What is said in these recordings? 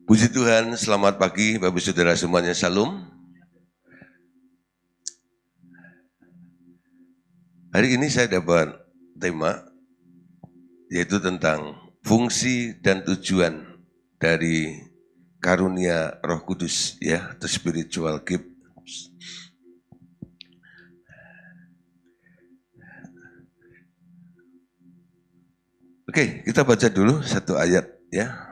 Puji Tuhan, selamat pagi Bapak Saudara semuanya, Shalom. Hari ini saya dapat tema, yaitu tentang fungsi dan tujuan dari karunia Roh Kudus, ya, the spiritual gift. Oke, kita baca dulu satu ayat, ya.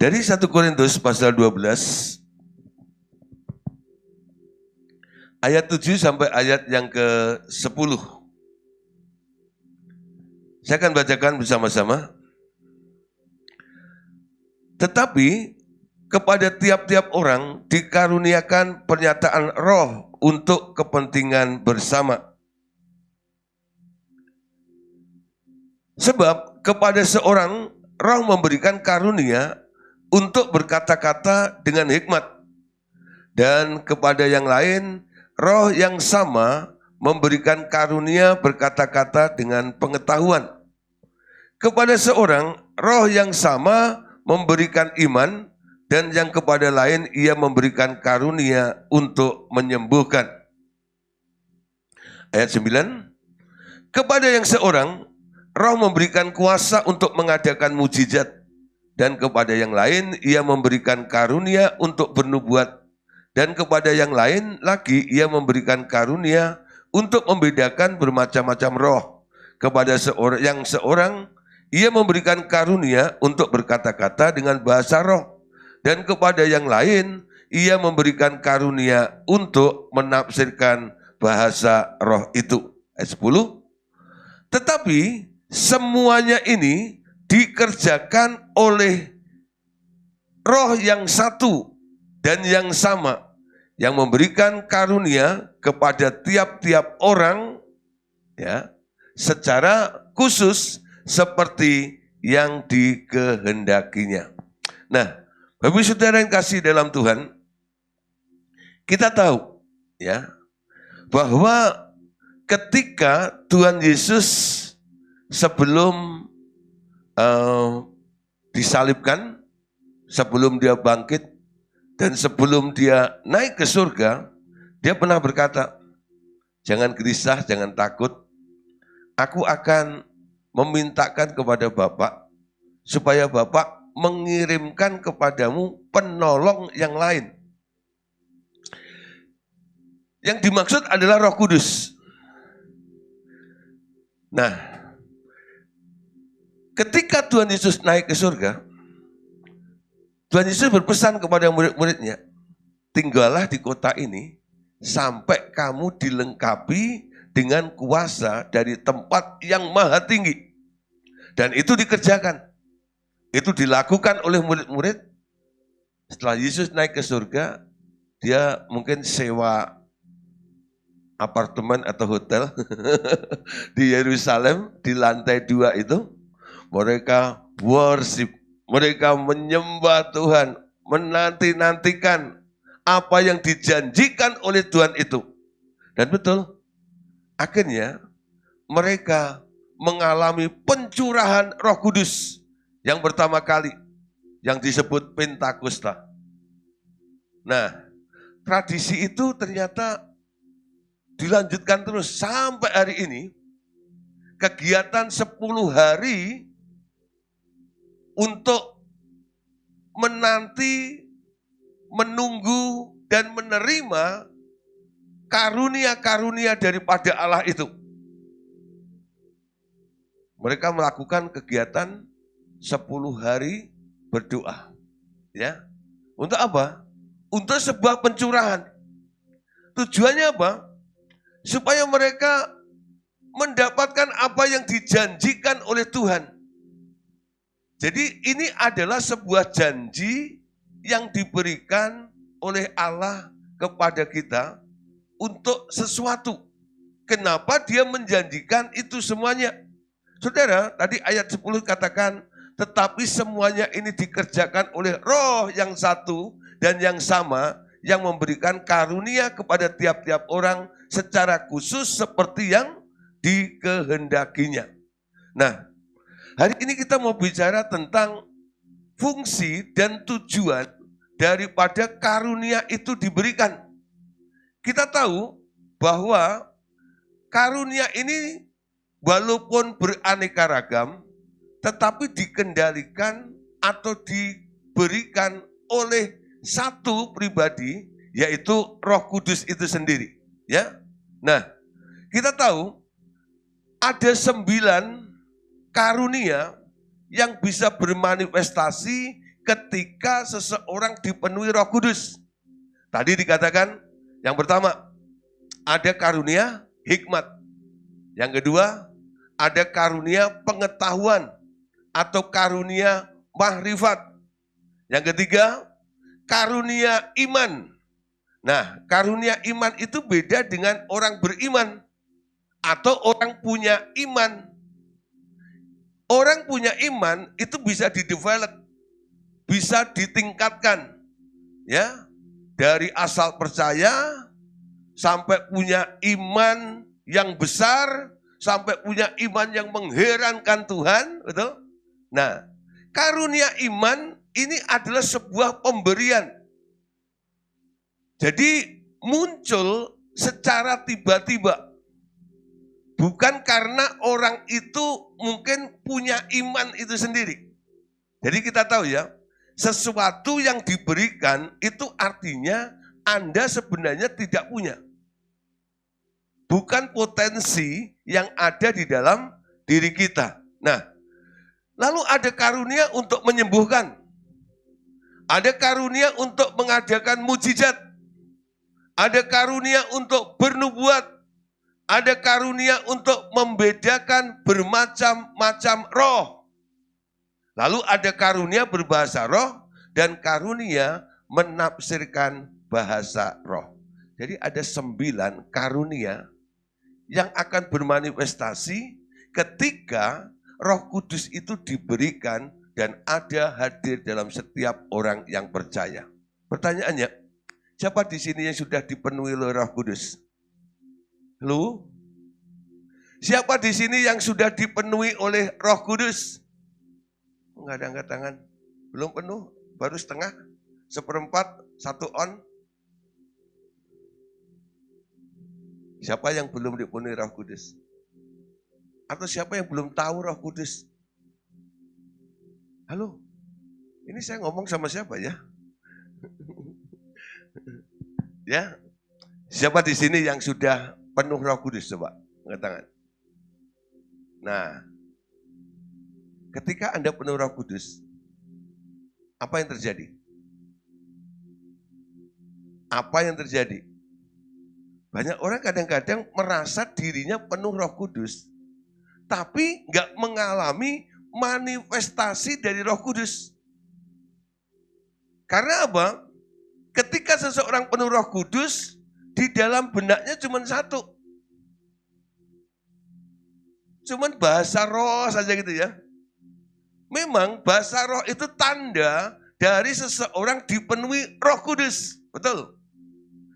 Dari 1 Korintus pasal 12, ayat 7 sampai ayat yang ke-10. Saya akan bacakan bersama-sama. Tetapi kepada tiap-tiap orang dikaruniakan pernyataan roh untuk kepentingan bersama. Sebab kepada seorang roh memberikan karunia untuk berkata-kata dengan hikmat, dan kepada yang lain roh yang sama memberikan karunia berkata-kata dengan pengetahuan. Kepada seorang roh yang sama memberikan iman, dan yang kepada lain ia memberikan karunia untuk menyembuhkan. Ayat 9, kepada yang seorang roh memberikan kuasa untuk mengadakan mujizat, dan kepada yang lain ia memberikan karunia untuk bernubuat, dan kepada yang lain lagi ia memberikan karunia untuk membedakan bermacam-macam roh. Kepada seorang ia memberikan karunia untuk berkata-kata dengan bahasa roh, dan kepada yang lain ia memberikan karunia untuk menafsirkan bahasa roh itu. Ayat 10, tetapi semuanya ini dikerjakan oleh roh yang satu dan yang sama, yang memberikan karunia kepada tiap-tiap orang, ya, secara khusus seperti yang dikehendakinya. Nah, Bapak Saudara yang kasih dalam Tuhan, kita tahu, ya, bahwa ketika Tuhan Yesus sebelum disalibkan, sebelum dia bangkit, dan sebelum dia naik ke surga, dia pernah berkata, jangan gelisah, jangan takut, aku akan memintakan kepada Bapa, supaya Bapa mengirimkan kepadamu penolong yang lain. Yang dimaksud adalah Roh Kudus. Nah, ketika Tuhan Yesus naik ke surga, Tuhan Yesus berpesan kepada murid-muridnya, tinggallah di kota ini sampai kamu dilengkapi dengan kuasa dari tempat yang maha tinggi. Dan itu dikerjakan. Itu dilakukan oleh murid-murid. Setelah Yesus naik ke surga, dia mungkin sewa apartemen atau hotel di Yerusalem, di lantai 2 itu. Mereka worship, mereka menyembah Tuhan, menanti-nantikan apa yang dijanjikan oleh Tuhan itu. Dan betul, akhirnya mereka mengalami pencurahan Roh Kudus yang pertama kali, yang disebut Pentakosta. Nah, tradisi itu ternyata dilanjutkan terus sampai hari ini. Kegiatan 10 hari untuk menanti, menunggu, dan menerima karunia-karunia daripada Allah itu. Mereka melakukan kegiatan 10 hari berdoa. Ya. Untuk apa? Untuk sebuah pencurahan. Tujuannya apa? Supaya mereka mendapatkan apa yang dijanjikan oleh Tuhan. Jadi ini adalah sebuah janji yang diberikan oleh Allah kepada kita untuk sesuatu. Kenapa dia menjanjikan itu semuanya? Saudara, tadi ayat 10 katakan, tetapi semuanya ini dikerjakan oleh roh yang satu dan yang sama, yang memberikan karunia kepada tiap-tiap orang secara khusus seperti yang dikehendakinya. Nah, Hari ini kita mau bicara tentang fungsi dan tujuan daripada karunia itu diberikan. Kita tahu bahwa karunia ini walaupun beraneka ragam, tetapi dikendalikan atau diberikan oleh satu pribadi, yaitu Roh Kudus itu sendiri. Ya, nah kita tahu ada 9 karunia yang bisa bermanifestasi ketika seseorang dipenuhi Roh Kudus. Tadi dikatakan yang pertama ada karunia hikmat. Yang kedua ada karunia pengetahuan atau karunia mahrifat. Yang ketiga karunia iman. Nah, karunia iman itu beda dengan orang beriman atau orang punya iman. Orang punya iman itu bisa didevelop, bisa ditingkatkan, ya, dari asal percaya sampai punya iman yang besar, sampai punya iman yang mengherankan Tuhan, betul? Nah, karunia iman ini adalah sebuah pemberian. Jadi muncul secara tiba-tiba. Bukan karena orang itu mungkin punya iman itu sendiri. Jadi kita tahu ya, sesuatu yang diberikan itu artinya Anda sebenarnya tidak punya. Bukan potensi yang ada di dalam diri kita. Nah, lalu ada karunia untuk menyembuhkan. Ada karunia untuk mengadakan mujizat. Ada karunia untuk bernubuat. Ada karunia untuk membedakan bermacam-macam roh. Lalu ada karunia berbahasa roh dan karunia menafsirkan bahasa roh. Jadi ada 9 karunia yang akan bermanifestasi ketika Roh Kudus itu diberikan dan ada hadir dalam setiap orang yang percaya. Pertanyaannya, siapa di sini yang sudah dipenuhi oleh Roh Kudus? Lu? Siapa di sini yang sudah dipenuhi oleh Roh Kudus? Enggak ada angkat tangan. Belum penuh, baru setengah, 1/4, 1 on. Siapa yang belum dipenuhi Roh Kudus? Atau siapa yang belum tahu Roh Kudus? Halo, ini saya ngomong sama siapa ya? Ya, siapa di sini yang sudah penuh Roh Kudus? Coba, angkat tangan. Nah, ketika Anda penuh Roh Kudus, apa yang terjadi? Apa yang terjadi? Banyak orang kadang-kadang merasa dirinya penuh Roh Kudus, tapi nggak mengalami manifestasi dari Roh Kudus. Karena apa? Ketika seseorang penuh Roh Kudus, di dalam benaknya cuma satu. Cuman bahasa roh saja gitu ya. Memang bahasa roh itu tanda dari seseorang dipenuhi Roh Kudus. Betul?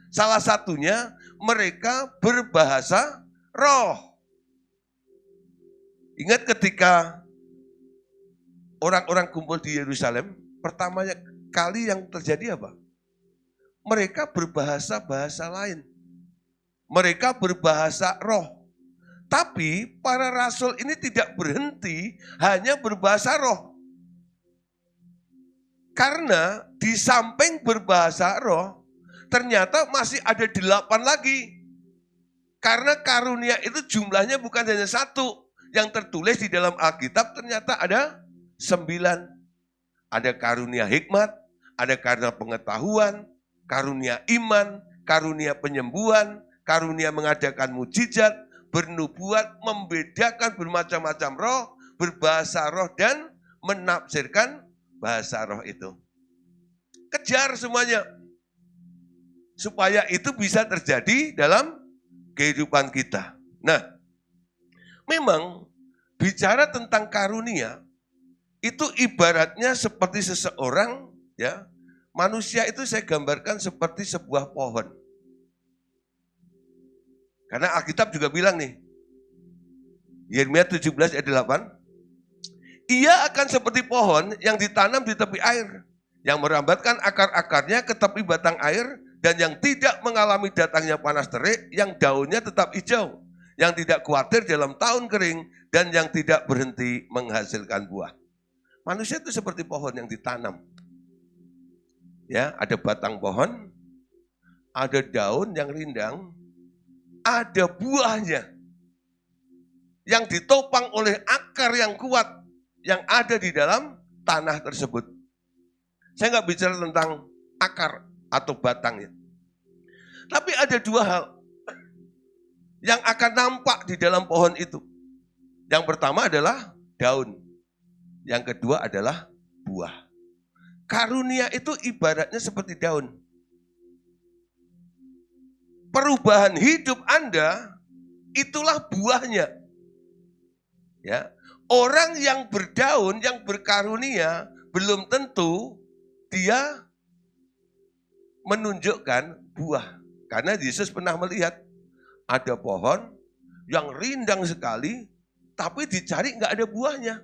Salah satunya mereka berbahasa roh. Ingat ketika orang-orang kumpul di Yerusalem, pertama kali yang terjadi apa? Mereka berbahasa-bahasa lain. Mereka berbahasa roh. Tapi para rasul ini tidak berhenti hanya berbahasa roh. Karena di samping berbahasa roh, ternyata masih ada 8 lagi. Karena karunia itu jumlahnya bukan hanya 1. Yang tertulis di dalam Alkitab ternyata ada 9. Ada karunia hikmat, ada karunia pengetahuan, karunia iman, karunia penyembuhan, karunia mengadakan mujizat, bernubuat, membedakan bermacam-macam roh, berbahasa roh, dan menafsirkan bahasa roh itu. Kejar semuanya. Supaya itu bisa terjadi dalam kehidupan kita. Nah, memang bicara tentang karunia, itu ibaratnya seperti seseorang, ya, manusia itu saya gambarkan seperti sebuah pohon. Karena Alkitab juga bilang nih, Yeremia 17 ayat 8, Ia akan seperti pohon yang ditanam di tepi air, yang merambatkan akar-akarnya ke tepi batang air, dan yang tidak mengalami datangnya panas terik, yang daunnya tetap hijau, yang tidak khawatir dalam tahun kering, dan yang tidak berhenti menghasilkan buah. Manusia itu seperti pohon yang ditanam. Ya, ada batang pohon, ada daun yang rindang, ada buahnya yang ditopang oleh akar yang kuat yang ada di dalam tanah tersebut. Saya nggak bicara tentang akar atau batangnya. Tapi ada dua hal yang akan nampak di dalam pohon itu. Yang pertama adalah daun. Yang kedua adalah buah. Karunia itu ibaratnya seperti daun. Perubahan hidup Anda, itulah buahnya. Ya, orang yang berdaun, yang berkarunia, belum tentu dia menunjukkan buah. Karena Yesus pernah melihat ada pohon yang rindang sekali, tapi dicari nggak ada buahnya.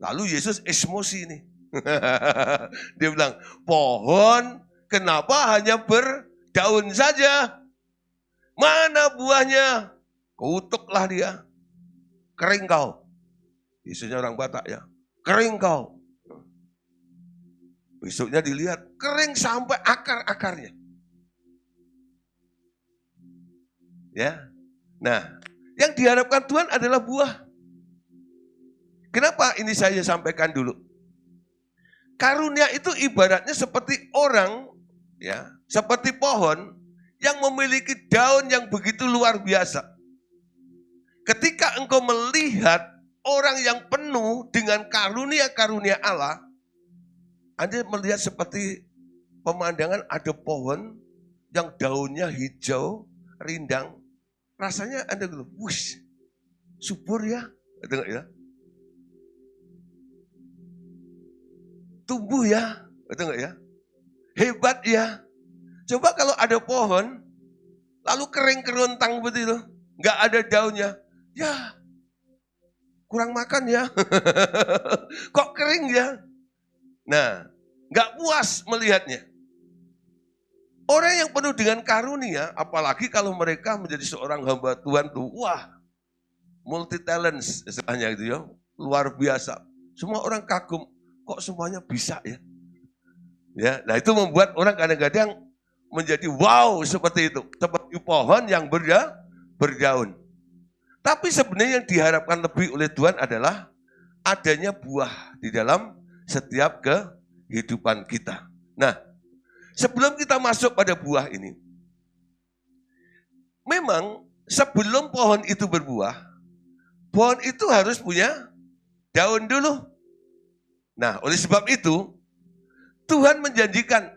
Lalu Yesus emosi nih. Dia bilang, pohon kenapa hanya berdaun saja? Mana buahnya? Kutuklah dia. Kering kau. Yesusnya orang Batak ya. Kering kau. Besoknya dilihat, kering sampai akar-akarnya. Ya. Nah, yang diharapkan Tuhan adalah buah. Kenapa ini saya sampaikan dulu? Karunia itu ibaratnya seperti orang, ya, seperti pohon yang memiliki daun yang begitu luar biasa. Ketika engkau melihat orang yang penuh dengan karunia-karunia Allah, Anda melihat seperti pemandangan ada pohon yang daunnya hijau, rindang. Rasanya Anda bilang, wush, subur ya. Dengar ya. Tumbuh ya. Betul nggak ya? Hebat ya. Coba kalau ada pohon, lalu kering kerontang begitu, nggak ada daunnya. Ya, kurang makan ya. Kok kering ya? Nah, nggak puas melihatnya. Orang yang penuh dengan karunia, apalagi kalau mereka menjadi seorang hamba Tuhan tuh, wah, multi talents istilahnya gitu ya, luar biasa. Semua orang kagum, kok semuanya bisa ya? Ya, nah itu membuat orang kadang-kadang menjadi wow seperti itu, seperti pohon yang berdaun. Tapi sebenarnya yang diharapkan lebih oleh Tuhan adalah adanya buah di dalam setiap kehidupan kita. Nah, sebelum kita masuk pada buah ini, memang sebelum pohon itu berbuah, pohon itu harus punya daun dulu. Nah, oleh sebab itu, Tuhan menjanjikan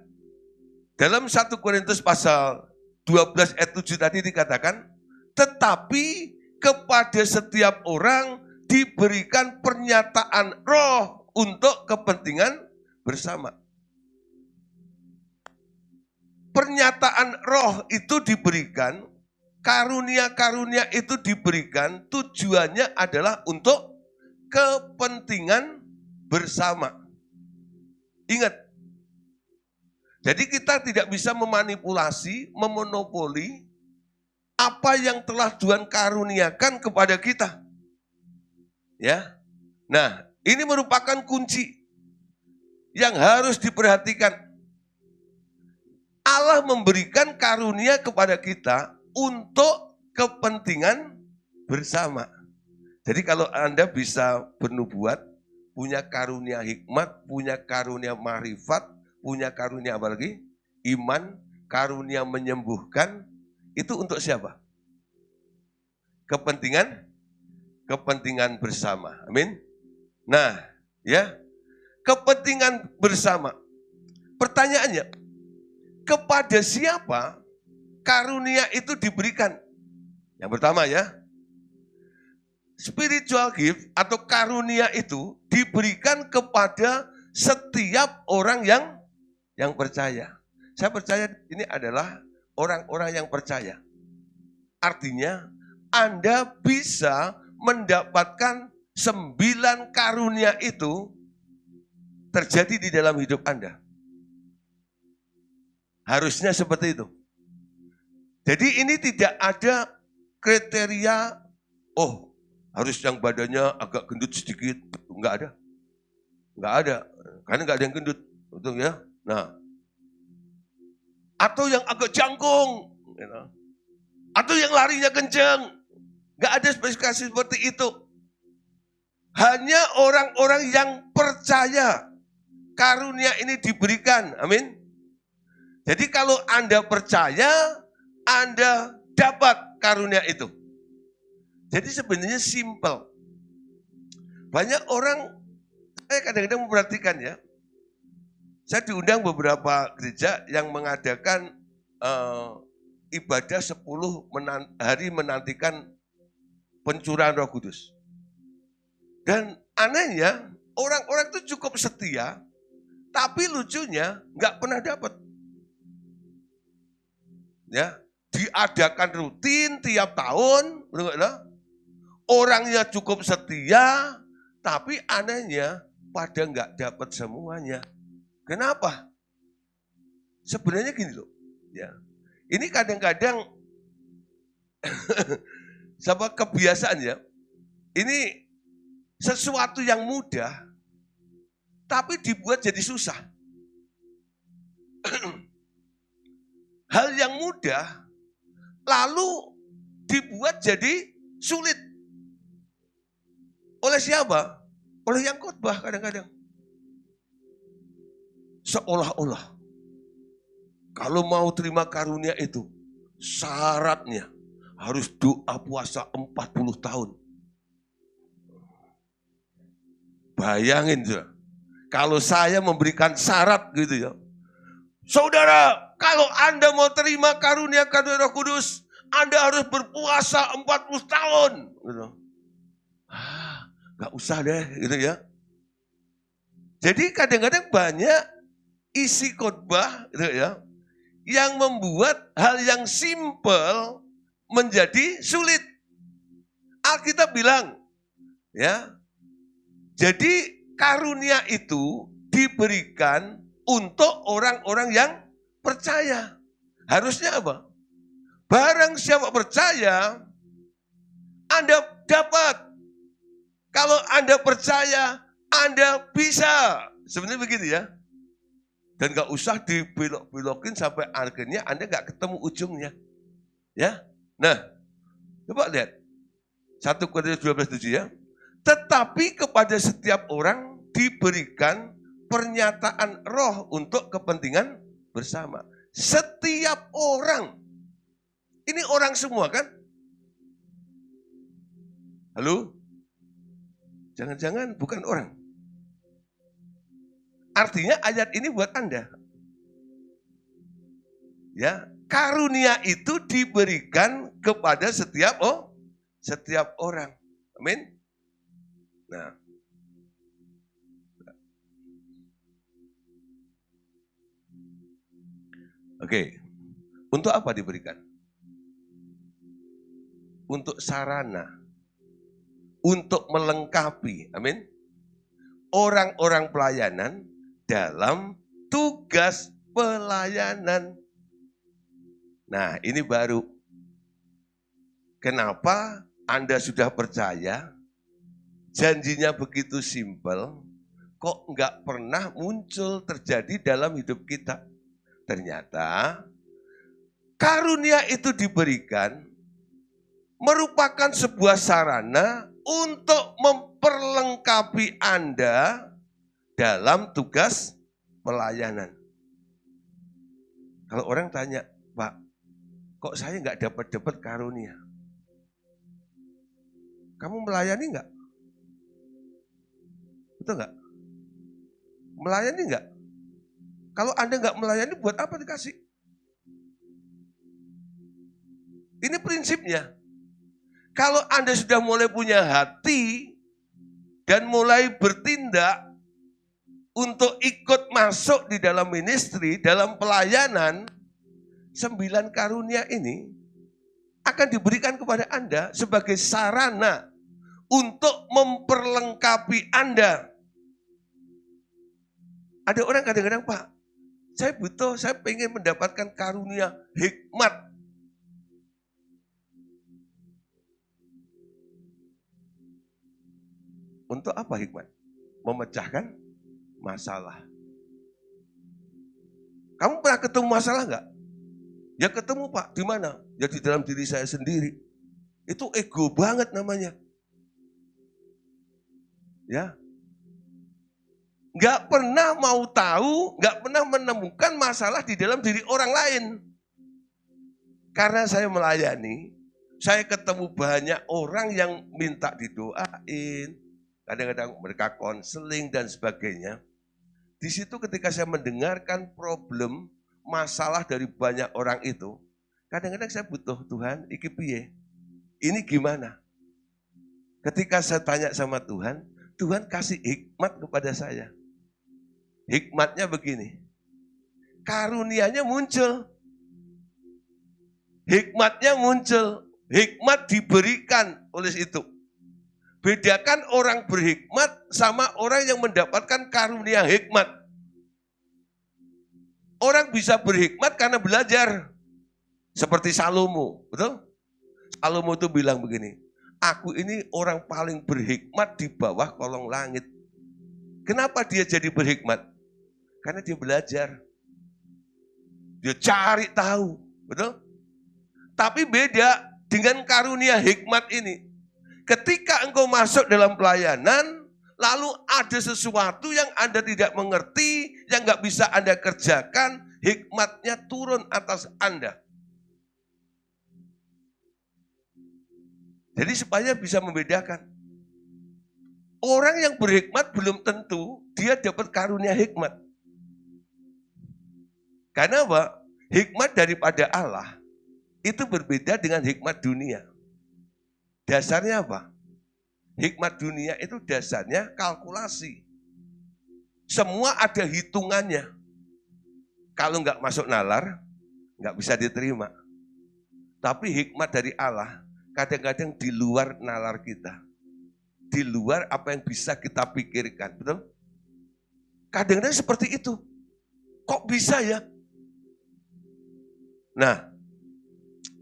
dalam 1 Korintus pasal 12 ayat 7 tadi dikatakan, tetapi kepada setiap orang diberikan pernyataan roh untuk kepentingan bersama. Pernyataan roh itu diberikan, karunia-karunia itu diberikan, tujuannya adalah untuk kepentingan bersama. Ingat, jadi kita tidak bisa memanipulasi, memonopoli apa yang telah Tuhan karuniakan kepada kita. Ya. Nah, ini merupakan kunci yang harus diperhatikan. Allah memberikan karunia kepada kita untuk kepentingan bersama. Jadi kalau Anda bisa bernubuat, punya karunia hikmat, punya karunia marifat, punya karunia apa lagi? Iman, karunia menyembuhkan, itu untuk siapa? Kepentingan bersama. Amin. Nah, ya. Kepentingan bersama. Pertanyaannya, kepada siapa karunia itu diberikan? Yang pertama ya, spiritual gift atau karunia itu diberikan kepada setiap orang yang percaya. Saya percaya ini adalah orang-orang yang percaya. Artinya Anda bisa mendapatkan 9 karunia itu terjadi di dalam hidup Anda. Harusnya seperti itu. Jadi ini tidak ada kriteria, oh harus yang badannya agak gendut sedikit. Enggak ada. Enggak ada. Karena enggak ada yang gendut. Betul ya? Nah. Atau yang agak jangkung. Atau yang larinya kencang. Enggak ada spesifikasi seperti itu. Hanya orang-orang yang percaya karunia ini diberikan. Amin. Jadi kalau Anda percaya, Anda dapat karunia itu. Jadi sebenarnya simple. Banyak orang, saya kadang-kadang memperhatikan ya. Saya diundang beberapa gereja yang mengadakan ibadah 10 hari menantikan pencurahan Roh Kudus. Dan anehnya, orang-orang itu cukup setia, tapi lucunya nggak pernah dapat. Ya, diadakan rutin tiap tahun, orangnya cukup setia, tapi anehnya pada nggak dapat semuanya. Kenapa? Sebenarnya gini loh, ya. Ini kadang-kadang sama kebiasaan ya. Ini sesuatu yang mudah, tapi dibuat jadi susah. Hal yang mudah, lalu dibuat jadi sulit. Oleh siapa? Oleh yang khotbah kadang-kadang. Seolah-olah, kalau mau terima karunia itu, syaratnya harus doa puasa 40 tahun. Bayangin saudara, kalau saya memberikan syarat gitu ya. Saudara, kalau Anda mau terima karunia Roh Kudus, Anda harus berpuasa 40 tahun. Gitu. Gak usah deh, gitu ya. Jadi kadang-kadang banyak isi khotbah, gitu ya, yang membuat hal yang simple menjadi sulit. Alkitab bilang, ya, jadi karunia itu diberikan untuk orang-orang yang percaya. Harusnya apa? Barang siapa percaya, Anda dapat. Kalau Anda percaya, Anda bisa. Sebenarnya begitu ya. Dan gak usah dibelok-belokin sampai akhirnya Anda gak ketemu ujungnya. Ya. Nah, coba lihat. 1 Korintus 12:7 ya. Tetapi kepada setiap orang diberikan pernyataan roh untuk kepentingan bersama. Setiap orang. Ini orang semua kan? Halo? Jangan-jangan bukan orang. Artinya ayat ini buat Anda. Ya, karunia itu diberikan kepada setiap orang. Amin. Nah, oke, untuk apa diberikan? Untuk sarana, untuk melengkapi, amin, orang-orang pelayanan dalam tugas pelayanan. Nah, ini baru. Kenapa Anda sudah percaya, janjinya begitu simpel, kok nggak pernah muncul terjadi dalam hidup kita? Ternyata karunia itu diberikan merupakan sebuah sarana untuk memperlengkapi Anda dalam tugas pelayanan. Kalau orang tanya, Pak, kok saya nggak dapat karunia? Kamu melayani nggak? Betul nggak? Melayani nggak? Kalau Anda nggak melayani, buat apa dikasih? Ini prinsipnya. Kalau Anda sudah mulai punya hati dan mulai bertindak untuk ikut masuk di dalam ministry, dalam pelayanan, 9 karunia ini akan diberikan kepada Anda sebagai sarana untuk memperlengkapi Anda. Ada orang kadang-kadang, Pak, saya pengen mendapatkan karunia hikmat. Untuk apa hikmat? Memecahkan masalah. Kamu pernah ketemu masalah enggak? Ya ketemu, Pak. Di mana? Ya di dalam diri saya sendiri. Itu ego banget namanya. Ya. Enggak pernah mau tahu, enggak pernah menemukan masalah di dalam diri orang lain. Karena saya melayani, saya ketemu banyak orang yang minta didoain, kadang-kadang mereka konseling dan sebagainya. Di situ ketika saya mendengarkan problem, masalah dari banyak orang itu, kadang-kadang saya butuh, Tuhan, iki piye? Ini gimana? Ketika saya tanya sama Tuhan, Tuhan kasih hikmat kepada saya. Hikmatnya begini, karunianya muncul. Hikmatnya muncul, hikmat diberikan oleh itu. Bedakan orang berhikmat sama orang yang mendapatkan karunia hikmat. Orang bisa berhikmat karena belajar. Seperti Salomo, betul? Salomo itu bilang begini, aku ini orang paling berhikmat di bawah kolong langit. Kenapa dia jadi berhikmat? Karena dia belajar. Dia cari tahu, betul? Tapi beda dengan karunia hikmat ini. Ketika engkau masuk dalam pelayanan, lalu ada sesuatu yang Anda tidak mengerti, yang nggak bisa Anda kerjakan, hikmatnya turun atas Anda. Jadi supaya bisa membedakan. Orang yang berhikmat belum tentu dia dapat karunia hikmat. Karena apa? Hikmat daripada Allah itu berbeda dengan hikmat dunia. Dasarnya apa? Hikmat dunia itu dasarnya kalkulasi. Semua ada hitungannya. Kalau nggak masuk nalar, nggak bisa diterima. Tapi hikmat dari Allah kadang-kadang di luar nalar kita. Di luar apa yang bisa kita pikirkan. Betul? Kadang-kadang seperti itu. Kok bisa ya? Nah,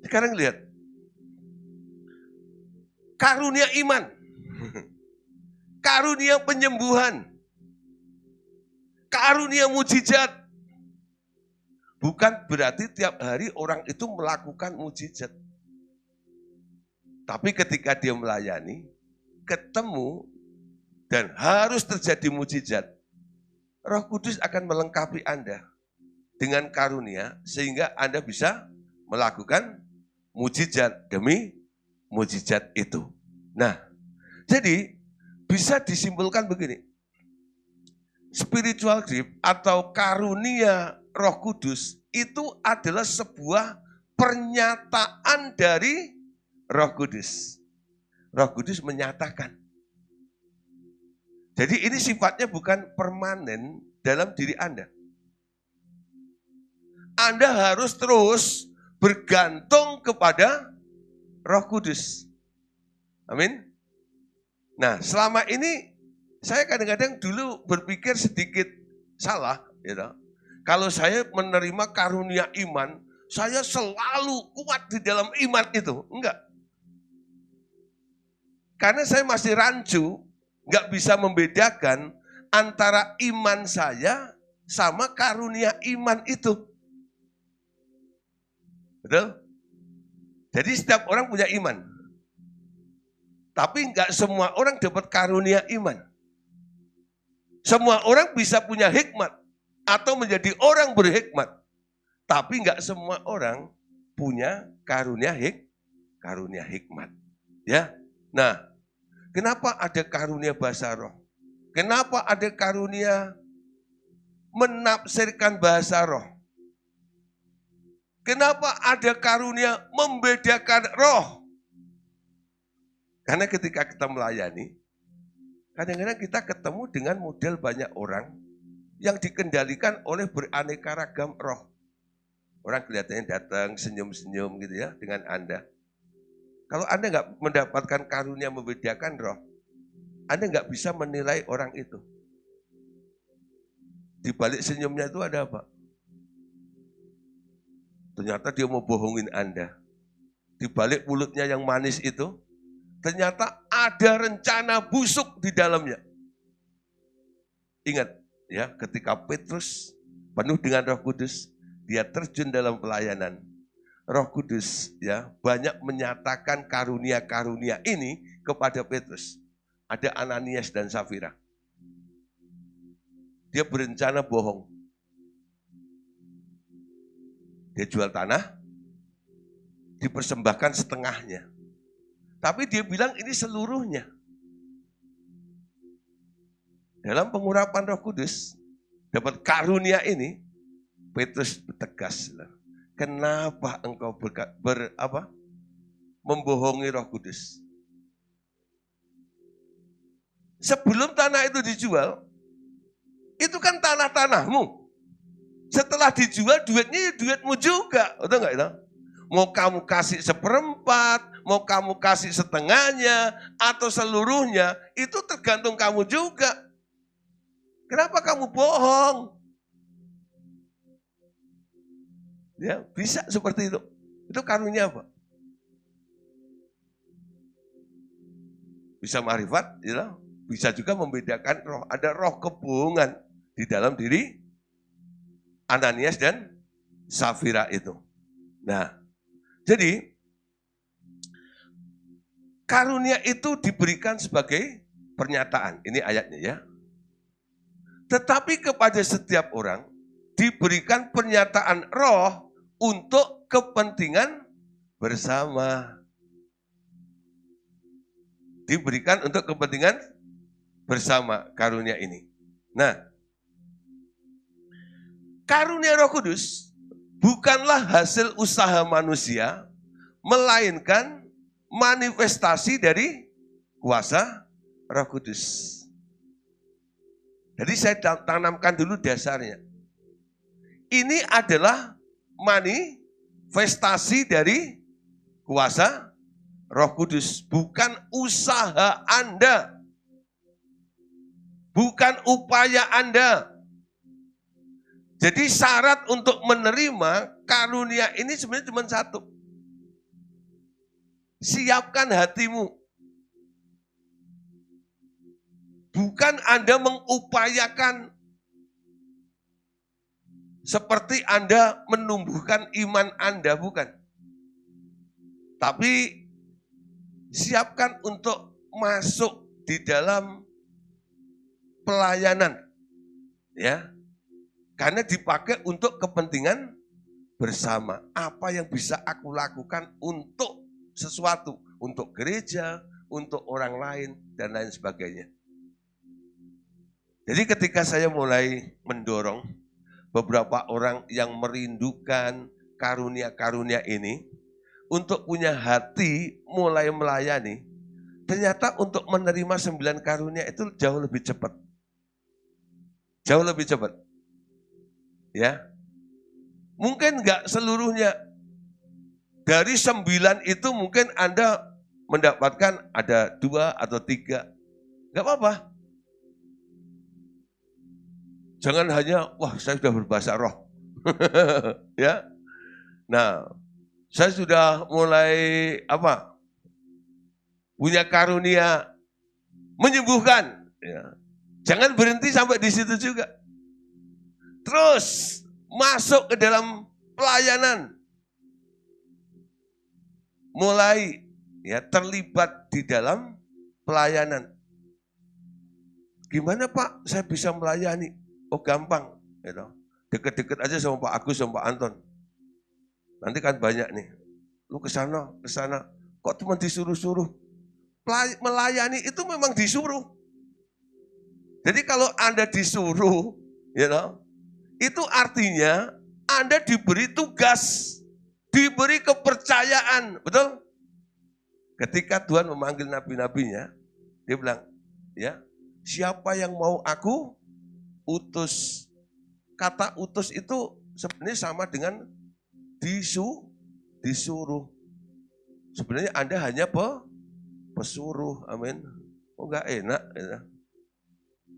sekarang lihat. Karunia iman. Karunia penyembuhan. Karunia mujizat. Bukan berarti tiap hari orang itu melakukan mujizat. Tapi ketika dia melayani, ketemu dan harus terjadi mujizat, Roh Kudus akan melengkapi Anda dengan karunia sehingga Anda bisa melakukan mujizat demi mujizat itu. Nah, jadi bisa disimpulkan begini. Spiritual gift atau karunia Roh Kudus itu adalah sebuah pernyataan dari Roh Kudus. Roh Kudus menyatakan. Jadi ini sifatnya bukan permanen dalam diri Anda. Anda harus terus bergantung kepada Roh Kudus. Amin. Nah, selama ini saya kadang-kadang dulu berpikir sedikit salah, gitu. Kalau saya menerima karunia iman, saya selalu kuat di dalam iman itu. Enggak. Karena saya masih rancu, enggak bisa membedakan antara iman saya sama karunia iman itu. Betul? Jadi setiap orang punya iman. Tapi enggak semua orang dapat karunia iman. Semua orang bisa punya hikmat atau menjadi orang berhikmat. Tapi enggak semua orang punya karunia hikmat. Ya. Nah, kenapa ada karunia bahasa roh? Kenapa ada karunia menafsirkan bahasa roh? Kenapa ada karunia membedakan roh? Karena ketika kita melayani, kadang-kadang kita ketemu dengan model banyak orang yang dikendalikan oleh beraneka ragam roh. Orang kelihatannya datang senyum-senyum gitu ya dengan Anda. Kalau Anda nggak mendapatkan karunia membedakan roh, Anda nggak bisa menilai orang itu. Di balik senyumnya itu ada apa? Ternyata dia mau bohongin Anda. Di balik mulutnya yang manis itu, ternyata ada rencana busuk di dalamnya. Ingat, ya, ketika Petrus penuh dengan Roh Kudus, dia terjun dalam pelayanan. Roh Kudus, ya, banyak menyatakan karunia-karunia ini kepada Petrus. Ada Ananias dan Safira. Dia berencana bohong. Dia jual tanah, dipersembahkan setengahnya. Tapi dia bilang ini seluruhnya. Dalam pengurapan Roh Kudus, dapat karunia ini, Petrus tegas. Kenapa engkau membohongi Roh Kudus? Sebelum tanah itu dijual, itu kan tanah-tanahmu. Setelah dijual, duitnya ya duitmu juga. Betul nggak itu? Mau kamu kasih seperempat, mau kamu kasih setengahnya, atau seluruhnya, itu tergantung kamu juga. Kenapa kamu bohong? Ya, bisa seperti itu. Itu karunia apa? Bisa marifat, ya, bisa juga membedakan roh. Ada roh kebohongan di dalam diri Ananias dan Safira itu. Nah, jadi karunia itu diberikan sebagai pernyataan. Ini ayatnya ya. Tetapi kepada setiap orang diberikan pernyataan roh untuk kepentingan bersama. Diberikan untuk kepentingan bersama karunia ini. Nah, karunia Roh Kudus bukanlah hasil usaha manusia, melainkan manifestasi dari kuasa Roh Kudus. Jadi saya tanamkan dulu dasarnya. Ini adalah manifestasi dari kuasa Roh Kudus, bukan usaha Anda, bukan upaya Anda. Jadi syarat untuk menerima karunia ini sebenarnya cuma satu. Siapkan hatimu. Bukan Anda mengupayakan seperti Anda menumbuhkan iman Anda, bukan. Tapi siapkan untuk masuk di dalam pelayanan. Ya. Karena dipakai untuk kepentingan bersama. Apa yang bisa aku lakukan untuk sesuatu, untuk gereja, untuk orang lain, dan lain sebagainya. Jadi ketika saya mulai mendorong beberapa orang yang merindukan karunia-karunia ini, untuk punya hati mulai melayani, ternyata untuk menerima 9 karunia itu jauh lebih cepat. Jauh lebih cepat. Ya, mungkin enggak seluruhnya. Dari 9 itu mungkin Anda mendapatkan ada 2 atau 3. Enggak apa-apa. Jangan hanya, wah saya sudah berbahasa roh. Ya. Nah, saya sudah mulai punya karunia menyembuhkan. Ya. Jangan berhenti sampai di situ juga. Terus masuk ke dalam pelayanan. Mulai ya terlibat di dalam pelayanan. Gimana Pak saya bisa melayani? Oh gampang, gitu. Deket-deket aja sama Pak Agus sama Pak Anton. Nanti kan banyak nih. Lu ke sana. Kok cuma disuruh-suruh? Melayani itu memang disuruh. Jadi kalau Anda disuruh, itu artinya Anda diberi tugas, diberi kepercayaan, betul? Ketika Tuhan memanggil nabi-nabinya, dia bilang, ya, siapa yang mau aku utus? Kata utus itu sebenarnya sama dengan disuruh. Sebenarnya Anda hanya pesuruh, amin. Oh enggak enak, gitu.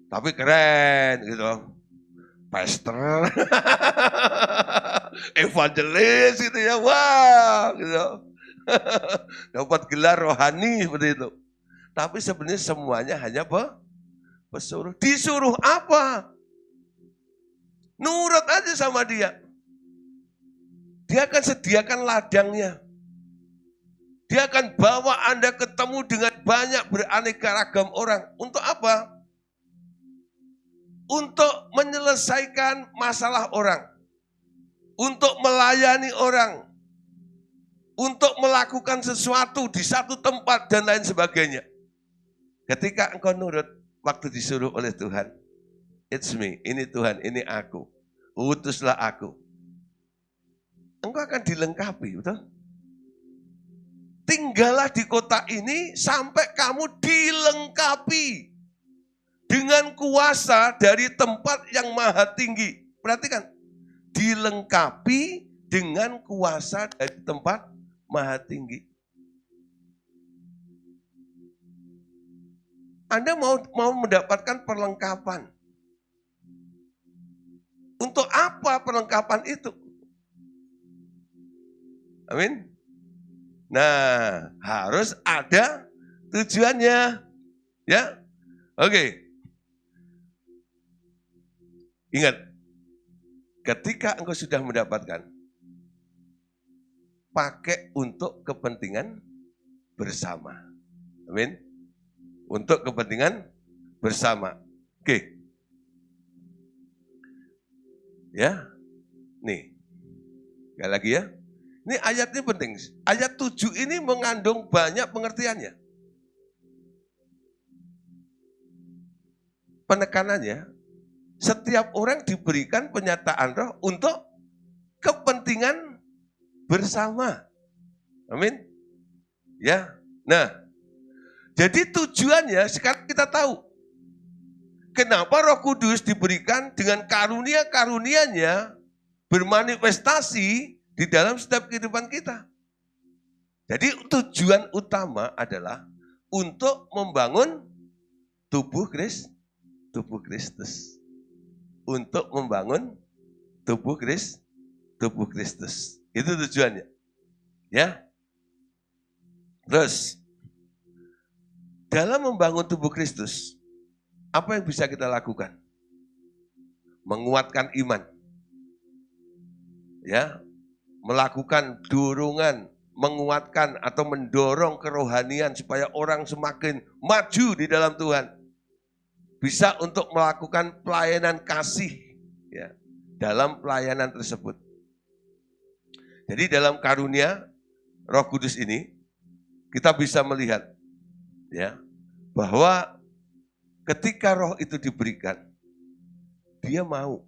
Tapi keren gitu. Pastor, evangelis gitu ya, wah gitu. Dapat gelar rohani seperti itu. Tapi sebenarnya semuanya hanya pesuruh. Disuruh apa? Nurut aja sama dia. Dia akan sediakan ladangnya. Dia akan bawa Anda ketemu dengan banyak beraneka ragam orang. Untuk apa? Untuk menyelesaikan masalah orang. Untuk melayani orang. Untuk melakukan sesuatu di satu tempat dan lain sebagainya. Ketika engkau nurut waktu disuruh oleh Tuhan. It's me, ini Tuhan, ini aku. Utuslah aku. Engkau akan dilengkapi, betul? Tinggallah di kota ini sampai kamu dilengkapi dengan kuasa dari tempat yang maha tinggi. Perhatikan, dilengkapi dengan kuasa dari tempat maha tinggi. Anda mau mendapatkan perlengkapan. Untuk apa perlengkapan itu? Amin. Nah, harus ada tujuannya. Ya. Oke. Ingat, ketika engkau sudah mendapatkan, pakai untuk kepentingan bersama. Amin. Untuk kepentingan bersama. Oke. Ya. Nih. Sekali lagi ya. Ini ayat ini penting. Ayat 7 ini mengandung banyak pengertiannya. Penekanannya, setiap orang diberikan penyataan roh untuk kepentingan bersama. Amin. Ya. Nah, jadi tujuannya sekarang kita tahu. Kenapa Roh Kudus diberikan dengan karunia-karunianya bermanifestasi di dalam setiap kehidupan kita. Jadi tujuan utama adalah untuk membangun tubuh Kristus. Untuk membangun tubuh Kristus. Itu tujuannya. Ya. Terus, dalam membangun tubuh Kristus, apa yang bisa kita lakukan? Menguatkan iman. Ya. Melakukan dorongan, menguatkan atau mendorong kerohanian supaya orang semakin maju di dalam Tuhan. Bisa untuk melakukan pelayanan kasih ya, dalam pelayanan tersebut. Jadi dalam karunia Roh Kudus ini kita bisa melihat ya bahwa ketika roh itu diberikan, dia mau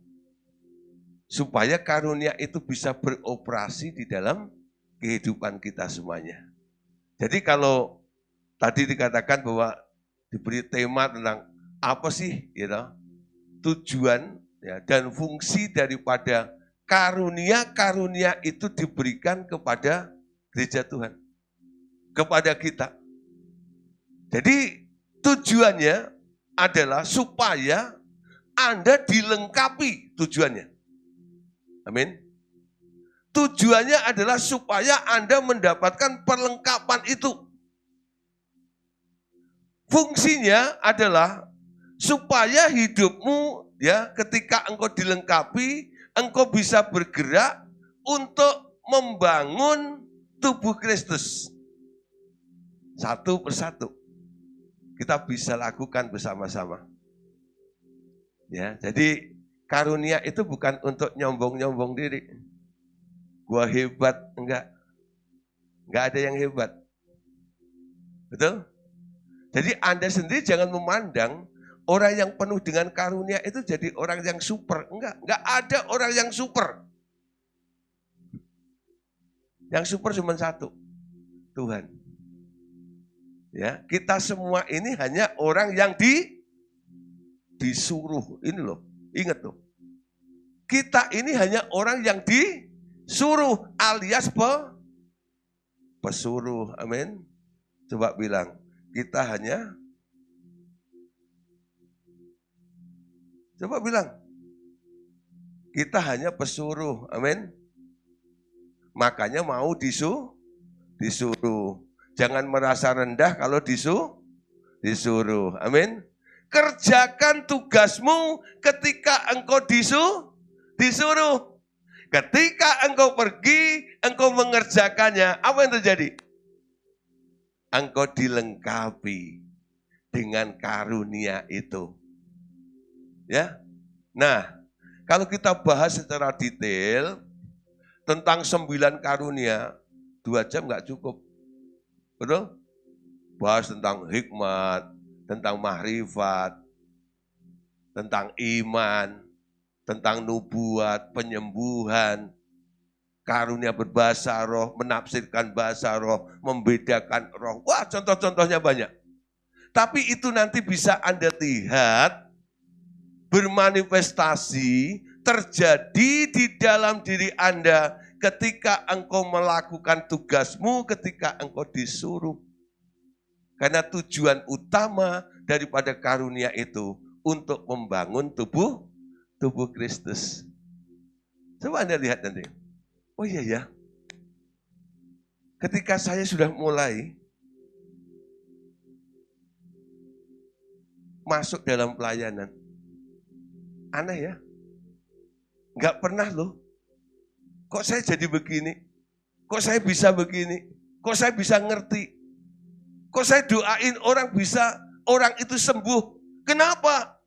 supaya karunia itu bisa beroperasi di dalam kehidupan kita semuanya. Jadi kalau tadi dikatakan bahwa diberi tema tentang apa sih tujuan ya, dan fungsi daripada karunia-karunia itu diberikan kepada gereja Tuhan, kepada kita. Jadi tujuannya adalah supaya Anda dilengkapi tujuannya. Amin. Tujuannya adalah supaya Anda mendapatkan perlengkapan itu. Fungsinya adalah supaya hidupmu ya ketika engkau dilengkapi, engkau bisa bergerak untuk membangun tubuh Kristus. Satu persatu. Kita bisa lakukan bersama-sama. Ya, jadi karunia itu bukan untuk nyombong-nyombong diri. Gua hebat, enggak. Enggak ada yang hebat. Betul? Jadi Anda sendiri jangan memandang orang yang penuh dengan karunia itu jadi orang yang super. Enggak ada orang yang super. Yang super cuma satu, Tuhan. Ya, kita semua ini hanya orang yang disuruh. Ini loh, ingat tuh. Kita ini hanya orang yang disuruh alias pesuruh. Amin. Coba bilang, kita hanya, coba bilang, kita hanya pesuruh. Amin. Makanya mau disuruh. Jangan merasa rendah kalau disuruh. Amin. Kerjakan tugasmu ketika engkau disuruh. Ketika engkau pergi, engkau mengerjakannya, apa yang terjadi? Engkau dilengkapi dengan karunia itu. Ya. Nah, kalau kita bahas secara detail tentang 9 karunia, 2 jam nggak cukup. Betul? Bahas tentang hikmat, tentang mahrifat, tentang iman, tentang nubuat, penyembuhan, karunia berbahasa roh, menafsirkan bahasa roh, membedakan roh. Wah, contoh-contohnya banyak. Tapi itu nanti bisa Anda lihat bermanifestasi terjadi di dalam diri Anda ketika engkau melakukan tugasmu, ketika engkau disuruh. Karena tujuan utama daripada karunia itu untuk membangun tubuh Kristus. Coba Anda lihat nanti. Oh iya ya, ketika saya sudah mulai masuk dalam pelayanan, aneh ya, nggak pernah loh. Kok saya jadi begini? Kok saya bisa begini? Kok saya bisa ngerti? Kok saya doain orang bisa, orang itu sembuh? Kenapa?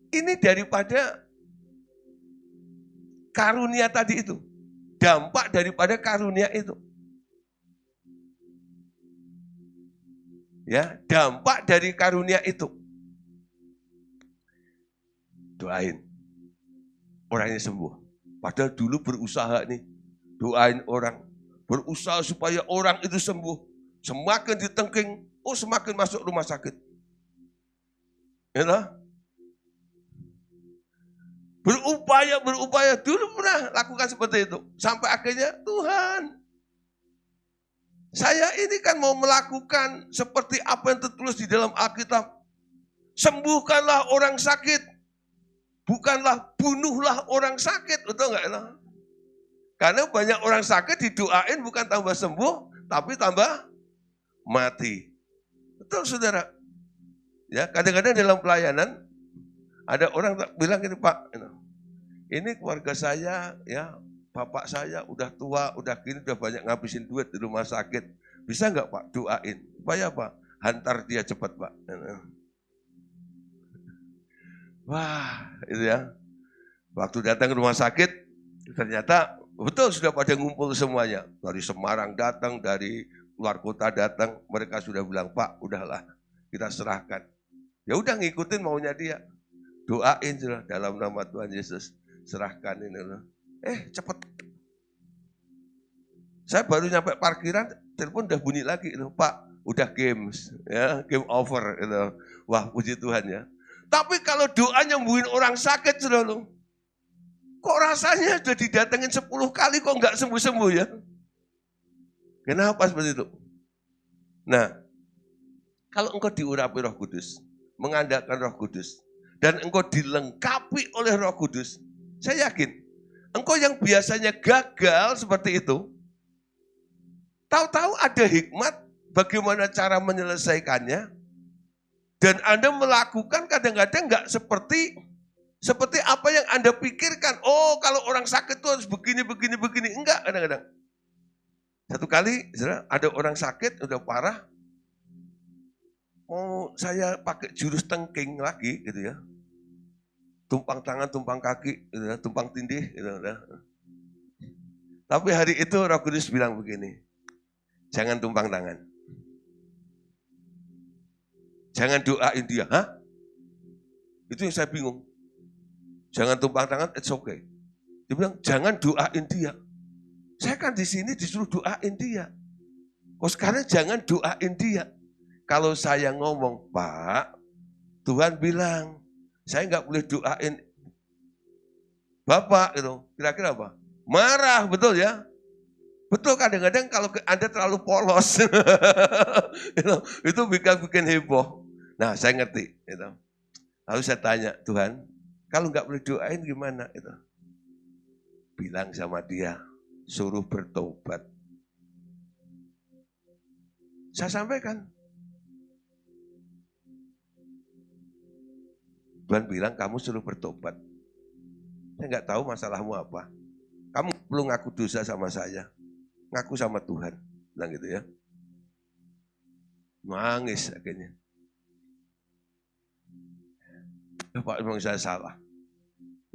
Ini daripada karunia tadi itu. Dampak daripada karunia itu. Ya, dampak dari karunia itu. Doain. Orangnya sembuh. Padahal dulu berusaha nih. Doain orang. Berusaha supaya orang itu sembuh. Semakin ditengking, semakin masuk rumah sakit. Ya, berupaya, dulu pernah lakukan seperti itu. Sampai akhirnya, Tuhan, saya ini kan mau melakukan seperti apa yang tertulis di dalam Alkitab. Sembuhkanlah orang sakit. Bukanlah bunuhlah orang sakit. Betul enggak? Karena banyak orang sakit didoain bukan tambah sembuh, tapi tambah mati. Betul saudara? Ya, kadang-kadang dalam pelayanan, ada orang bilang gini, Pak, ini keluarga saya, ya, bapak saya udah tua, udah gini, udah banyak ngabisin duit di rumah sakit. Bisa nggak Pak doain? Supaya apa? Hantar dia cepat Pak. Wah, itu ya. Waktu datang ke rumah sakit, ternyata betul sudah pada ngumpul semuanya. Dari Semarang datang, dari luar kota datang, mereka sudah bilang, Pak, udahlah, kita serahkan. Ya udah ngikutin maunya dia. Doain sudah dalam nama Tuhan Yesus. Serahkan ini loh. Cepet. Saya baru nyampe parkiran, telepon udah bunyi lagi. Pak, udah games. Ya, game over. Gitu. Wah, puji Tuhan ya. Tapi kalau doa nyembuhin orang sakit, sudah loh. Kok rasanya sudah didatengin 10 kali kok nggak sembuh-sembuh ya? Kenapa seperti itu? Nah, kalau engkau diurapi Roh Kudus, mengandalkan Roh Kudus, dan engkau dilengkapi oleh Roh Kudus, saya yakin, engkau yang biasanya gagal seperti itu, tahu-tahu ada hikmat bagaimana cara menyelesaikannya, dan Anda melakukan kadang-kadang nggak seperti apa yang Anda pikirkan. Oh, kalau orang sakit itu harus begini. Enggak, kadang-kadang. Satu kali, ada orang sakit, udah parah, mau saya pakai jurus tengking lagi, gitu ya. Tumpang tangan, tumpang kaki, gitu ya, tumpang tindih, gitu ya. Tapi hari itu Roh Kudus bilang begini, jangan tumpang tangan. Jangan doain dia. Hah? Itu yang saya bingung. Jangan tumpang tangan, it's okay. Dia bilang, jangan doain dia. Saya kan di sini disuruh doain dia. Kok sekarang jangan doain dia. Kalau saya ngomong, Pak, Tuhan bilang, saya nggak boleh doain Bapak, gitu. Kira-kira apa? Marah, betul ya? Betul, kadang-kadang kalau Anda terlalu polos, itu bikin heboh. Nah, saya ngerti. Gitu. Lalu saya tanya, Tuhan, kalau nggak boleh doain gimana? Gitu. Bilang sama dia, suruh bertobat. Saya sampaikan. Tuhan bilang, kamu suruh bertobat. Saya nggak tahu masalahmu apa. Kamu perlu ngaku dosa sama saya. Ngaku sama Tuhan. Bilang gitu ya. Nangis akhirnya. Pak, memang saya salah.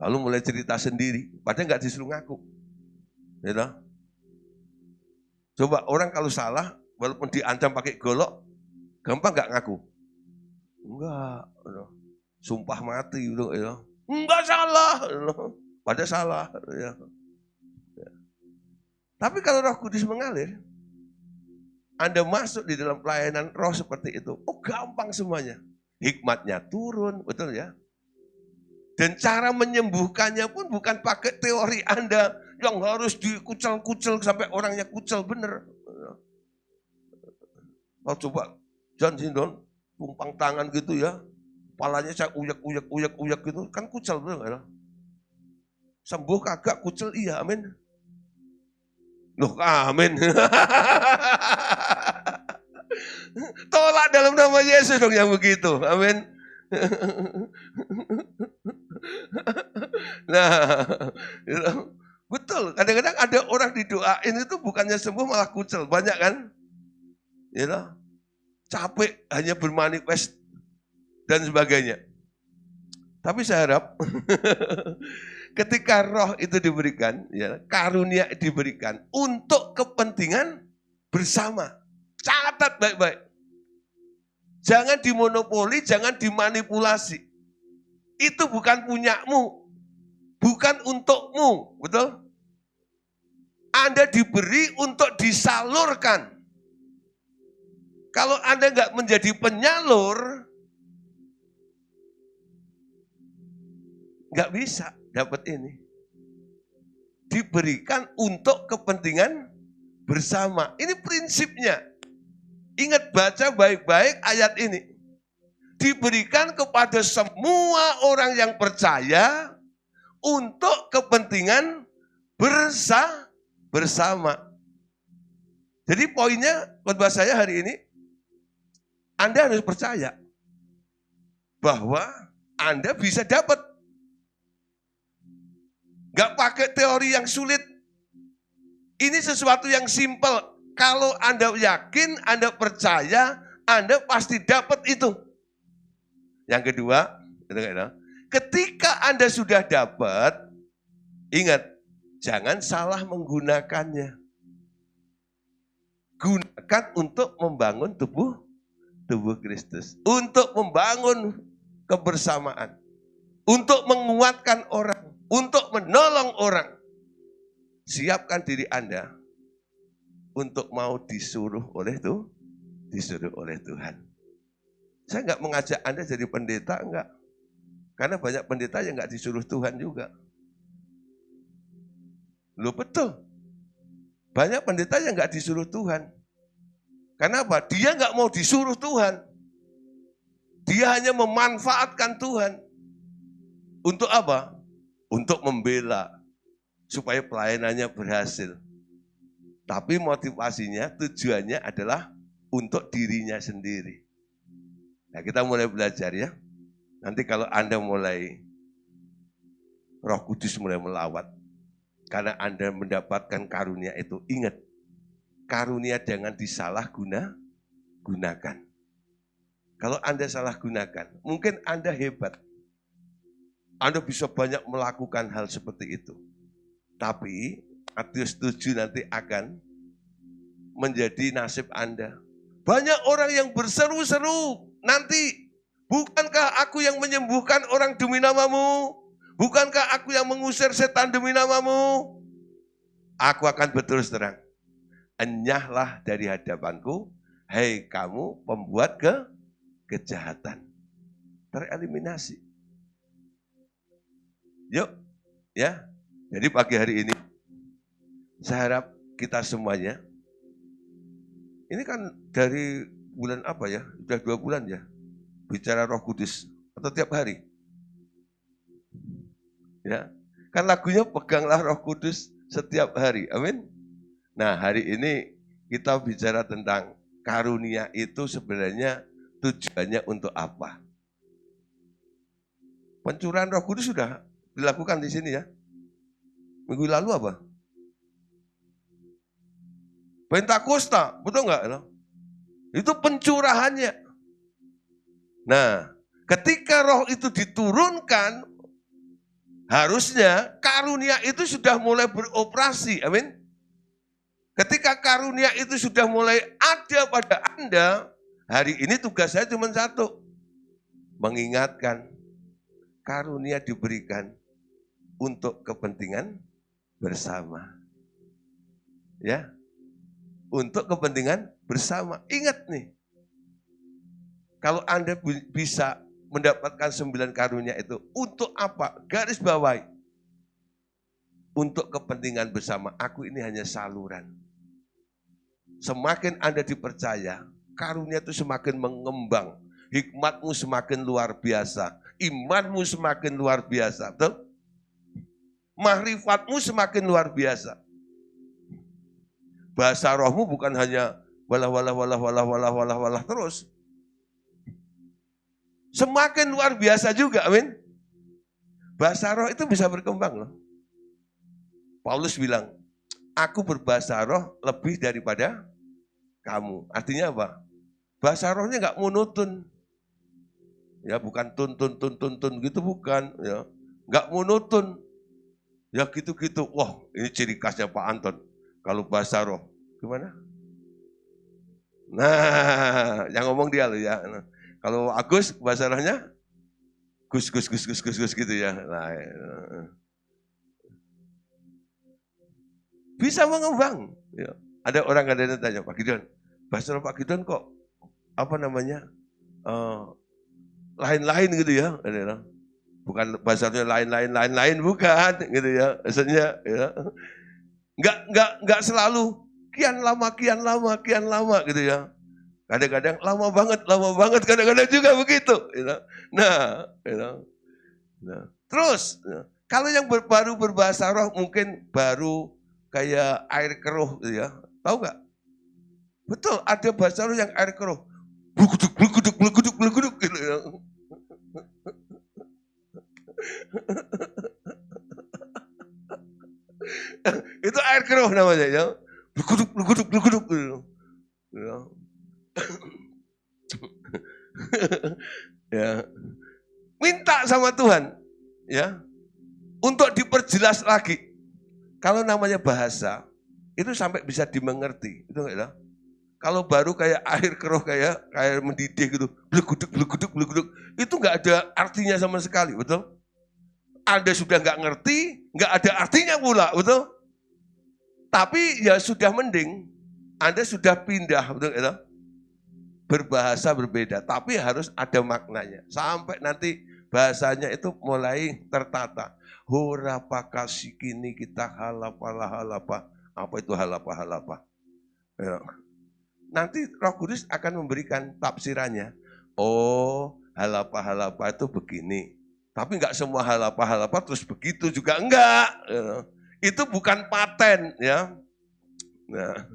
Lalu mulai cerita sendiri. Padahal nggak disuruh ngaku. Gitu. Coba orang kalau salah, walaupun diancam pakai golok, gampang nggak ngaku? Enggak. Gitu. Sumpah mati. Gitu. Enggak salah. Gitu. Padahal salah. Ya. Tapi kalau Roh Kudus mengalir, Anda masuk di dalam pelayanan roh seperti itu, oh gampang semuanya. Hikmatnya turun, betul ya? Dan cara menyembuhkannya pun bukan pakai teori Anda yang harus dikucel-kucel sampai orangnya kucel, bener. Oh coba, John Sindon, tumpang tangan gitu ya, kepalanya saya uyak gitu, kan kucel, betul nggak? Sembuh kagak, kucel iya, amin. Loh, amin. Tolak dalam nama Yesus dong yang begitu. Amin. Nah, betul. Kadang-kadang ada orang didoain itu bukannya sembuh malah kucel. Banyak kan? Capek hanya bermanifest dan sebagainya. Tapi saya harap ketika roh itu diberikan, ya, karunia diberikan untuk kepentingan bersama. Catat baik-baik. Jangan dimonopoli, jangan dimanipulasi. Itu bukan punyamu, bukan untukmu, betul? Anda diberi untuk disalurkan. Kalau Anda nggak menjadi penyalur, nggak bisa dapat ini. Diberikan untuk kepentingan bersama. Ini prinsipnya. Ingat baca baik-baik ayat ini. Diberikan kepada semua orang yang percaya untuk kepentingan bersama. Jadi poinnya khotbah saya hari ini, Anda harus percaya bahwa Anda bisa dapat. Gak pakai teori yang sulit. Ini sesuatu yang simpel. Kalau Anda yakin, Anda percaya, Anda pasti dapat itu. Yang kedua, ketika Anda sudah dapat, ingat, jangan salah menggunakannya. Gunakan untuk membangun tubuh Kristus. Untuk membangun kebersamaan. Untuk menguatkan orang. Untuk menolong orang. Siapkan diri Anda untuk mau disuruh oleh Tuhan. Saya nggak mengajak Anda jadi pendeta, enggak. Karena banyak pendeta yang nggak disuruh Tuhan juga. Loh betul. Banyak pendeta yang nggak disuruh Tuhan. Karena apa? Dia nggak mau disuruh Tuhan. Dia hanya memanfaatkan Tuhan. Untuk apa? Untuk membela. Supaya pelayanannya berhasil. Tapi motivasinya, tujuannya adalah untuk dirinya sendiri. Nah kita mulai belajar ya. Nanti kalau Anda mulai, Roh Kudus mulai melawat. Karena Anda mendapatkan karunia itu, ingat. Karunia jangan disalahgunakan. Kalau Anda salah gunakan, mungkin Anda hebat. Anda bisa banyak melakukan hal seperti itu. Tapi, Matius 7 nanti akan menjadi nasib Anda. Banyak orang yang berseru-seru, nanti, bukankah aku yang menyembuhkan orang demi namamu? Bukankah aku yang mengusir setan demi namamu? Aku akan berterus terang. Enyahlah dari hadapanku, hei kamu pembuat kejahatan. Tereliminasi. Yuk, ya. Jadi pagi hari ini, saya harap kita semuanya. Ini kan dari bulan apa ya? Sudah 2 bulan ya. Bicara Roh Kudus. Atau tiap hari. Ya, kan lagunya peganglah Roh Kudus setiap hari. Amin. Nah, hari ini kita bicara tentang karunia itu sebenarnya tujuannya untuk apa? Pencurahan Roh Kudus sudah dilakukan di sini ya. Minggu lalu apa? Pentakosta, betul nggak? Itu pencurahannya. Nah, ketika roh itu diturunkan, harusnya karunia itu sudah mulai beroperasi. Amin. Ketika karunia itu sudah mulai ada pada Anda, hari ini tugas saya cuma satu. Mengingatkan karunia diberikan untuk kepentingan bersama. Ya. Untuk kepentingan bersama. Ingat nih. Kalau Anda bisa mendapatkan 9 karunia itu, untuk apa? Garis bawahi. Untuk kepentingan bersama. Aku ini hanya saluran. Semakin Anda dipercaya, karunia itu semakin mengembang. Hikmatmu semakin luar biasa. Imanmu semakin luar biasa. Betul? Mahrifatmu semakin luar biasa. Bahasa rohmu bukan hanya walah terus. Semakin luar biasa juga, amin. Bahasa roh itu bisa berkembang loh. Paulus bilang, aku berbahasa roh lebih daripada kamu. Artinya apa? Bahasa rohnya nggak monoton. Ya bukan tun gitu, bukan. Ya, nggak monoton. Ya gitu-gitu. Wah, ini ciri khasnya Pak Anton. Kalau bahasa roh, gimana? Nah, yang ngomong dia loh ya. Nah, kalau Agus bahasa rohnya, gus gitu ya. Nah, bisa mengembang. Ya. Ada orang kadang tanya, Pak Gideon, bahasa roh Pak Gideon kok apa namanya lain-lain gitu ya. Bukan bahasanya lain-lain bukan gitu ya. Maksudnya ya. Enggak selalu kian lama gitu ya. Kadang-kadang lama banget, kadang-kadang juga begitu. Nah, terus kalau yang baru berbahasa roh mungkin baru kayak air keruh gitu ya. Tahu nggak? Betul, ada bahasa roh yang air keruh. Bluguduk gitu ya. Itu air keruh namanya ya. Bluguduk gitu. Ya. Ya. Minta sama Tuhan ya untuk diperjelas lagi. Kalau namanya bahasa itu sampai bisa dimengerti, itu enggak ya? Kalau baru kayak air keruh kayak mendidih gitu, bluguduk, itu enggak ada artinya sama sekali, betul? Anda sudah enggak ngerti, enggak ada artinya pula, betul? Tapi ya sudah mending, Anda sudah pindah, betul ya? Berbahasa berbeda, tapi harus ada maknanya. Sampai nanti bahasanya itu mulai tertata. Horapa kasih kini kita halapa. Apa itu halapa? Ya. Nanti Roh Kudus akan memberikan tafsirannya. Oh, halapa itu begini. Tapi enggak semua halapa terus begitu juga enggak. Ya. Itu bukan paten ya. Nah,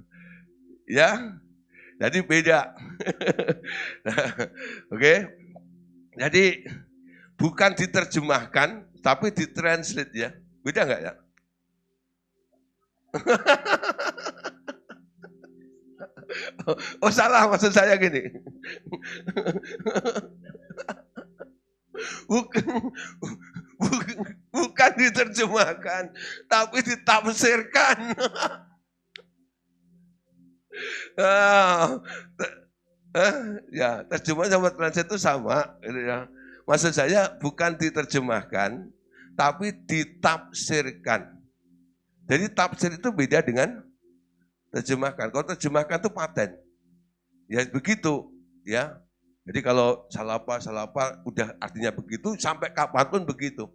ya. Jadi beda. Oke. Jadi bukan diterjemahkan tapi ditranslate ya. Beda enggak ya? Oh salah, maksud saya gini. Bukan diterjemahkan, tapi ditafsirkan. Ya, terjemahan sama translate itu sama. Gitu ya. Maksud saya bukan diterjemahkan, tapi ditafsirkan. Jadi tafsir itu beda dengan terjemahkan. Kalau terjemahkan itu paten. Ya begitu, ya. Jadi kalau salapa udah artinya begitu sampai kapanpun begitu.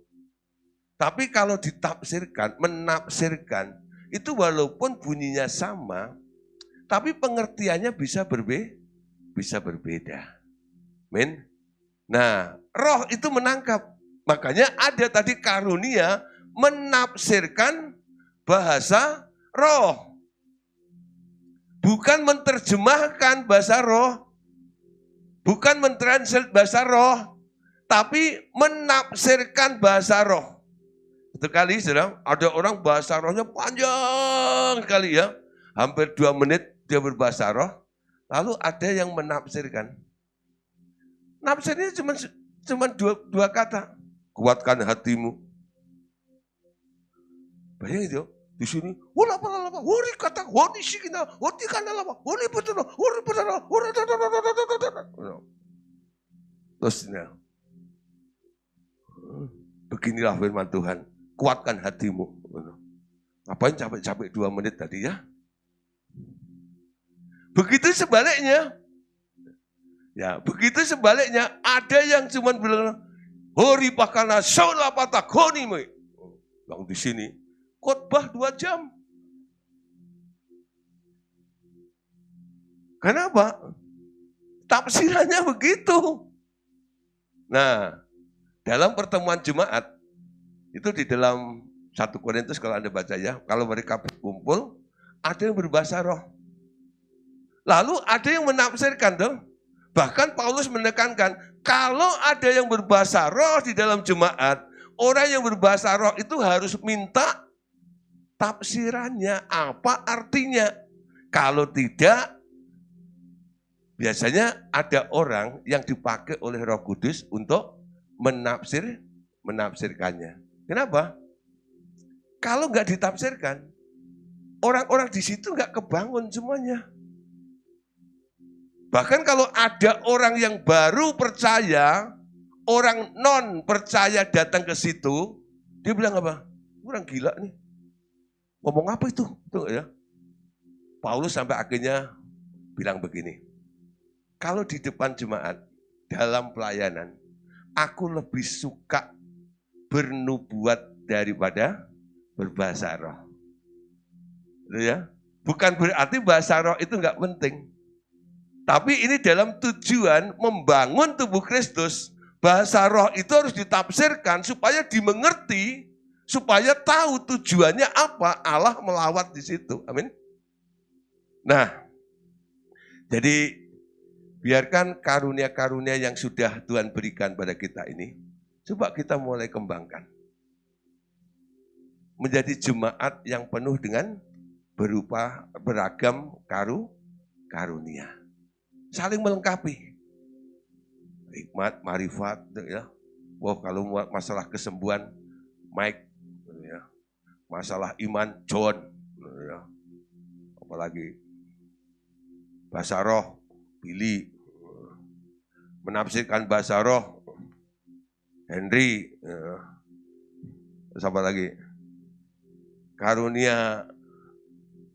Tapi kalau ditafsirkan, menafsirkan, itu walaupun bunyinya sama, tapi pengertiannya bisa berbeda. Amin. Nah, roh itu menangkap. Makanya ada tadi karunia menafsirkan bahasa roh. Bukan menerjemahkan bahasa roh, bukan mentranslate bahasa roh, tapi menafsirkan bahasa roh. Itu kali, saudara, ada orang bahasa rohnya panjang sekali ya, hampir 2 menit dia berbahasa roh, lalu ada yang menafsirkan. Nafsirnya cuma dua kata, kuatkan hatimu. Bayangin itu. Di sini, terus beginilah firman Tuhan, kuatkan hatimu. Ngapain capek-capek 2 menit tadi ya? Begitu sebaliknya, ada yang cuma bilang, hori pakana sola patakoni, yang di sini. Khotbah 2 jam. Kenapa? Tafsirannya begitu. Nah, dalam pertemuan jemaat, itu di dalam 1 Korintus kalau Anda baca ya, kalau mereka berkumpul, ada yang berbahasa roh. Lalu ada yang menafsirkan dong. Bahkan Paulus menekankan, kalau ada yang berbahasa roh di dalam jemaat, orang yang berbahasa roh itu harus minta tafsirannya, apa artinya. Kalau tidak, biasanya ada orang yang dipakai oleh Roh Kudus untuk menafsirkannya. Kenapa? Kalau nggak ditafsirkan, orang-orang di situ nggak kebangun semuanya. Bahkan kalau ada orang yang baru percaya, orang non percaya datang ke situ, dia bilang apa? Orang gila nih. Ngomong apa itu? Tuh, ya. Paulus sampai akhirnya bilang begini, kalau di depan jemaat, dalam pelayanan, aku lebih suka bernubuat daripada berbahasa roh. Ya? Bukan berarti bahasa roh itu enggak penting. Tapi ini dalam tujuan membangun tubuh Kristus, bahasa roh itu harus ditafsirkan supaya dimengerti, supaya tahu tujuannya apa, Allah melawat di situ. Amin. Nah, jadi biarkan karunia-karunia yang sudah Tuhan berikan pada kita ini, coba kita mulai kembangkan. Menjadi jemaat yang penuh dengan berupa beragam karunia. Saling melengkapi. Hikmat, marifat, ya. Wah, kalau masalah kesembuhan, Mike. Masalah iman, John, ya. Apalagi bahasa roh, Billy, menafsirkan bahasa roh, Henry, ya. Siapa lagi? Karunia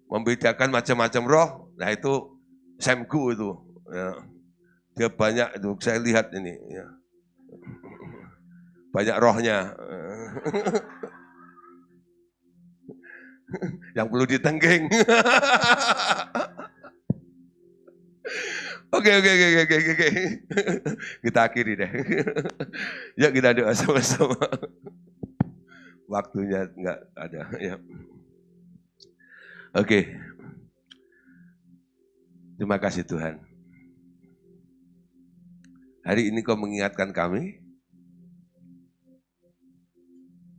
membedakan macam-macam roh, nah itu Samku itu, ya. Dia banyak itu, saya lihat ini, ya. Banyak rohnya. Yang perlu ditengking. Oke. Kita akhiri deh. Yuk kita doa sama-sama. Waktunya enggak ada. Ya. Oke. Terima kasih Tuhan. Hari ini Kau mengingatkan kami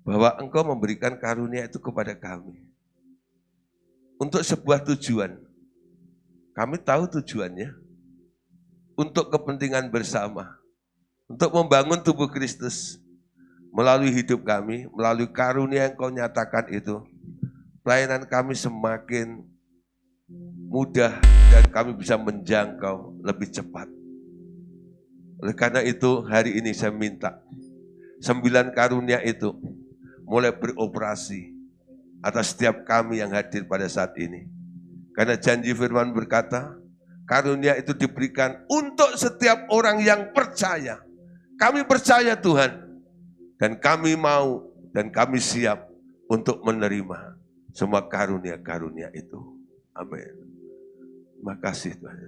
bahwa Engkau memberikan karunia itu kepada kami. Untuk sebuah tujuan. Kami tahu tujuannya. Untuk kepentingan bersama. Untuk membangun tubuh Kristus. Melalui hidup kami, melalui karunia yang Kau nyatakan itu. Pelayanan kami semakin mudah dan kami bisa menjangkau lebih cepat. Oleh karena itu hari ini saya minta 9 karunia itu mulai beroperasi atas setiap kami yang hadir pada saat ini. Karena janji firman berkata, karunia itu diberikan untuk setiap orang yang percaya. Kami percaya Tuhan, dan kami mau, dan kami siap untuk menerima. semua karunia-karunia itu. Amin. Terima kasih Tuhan.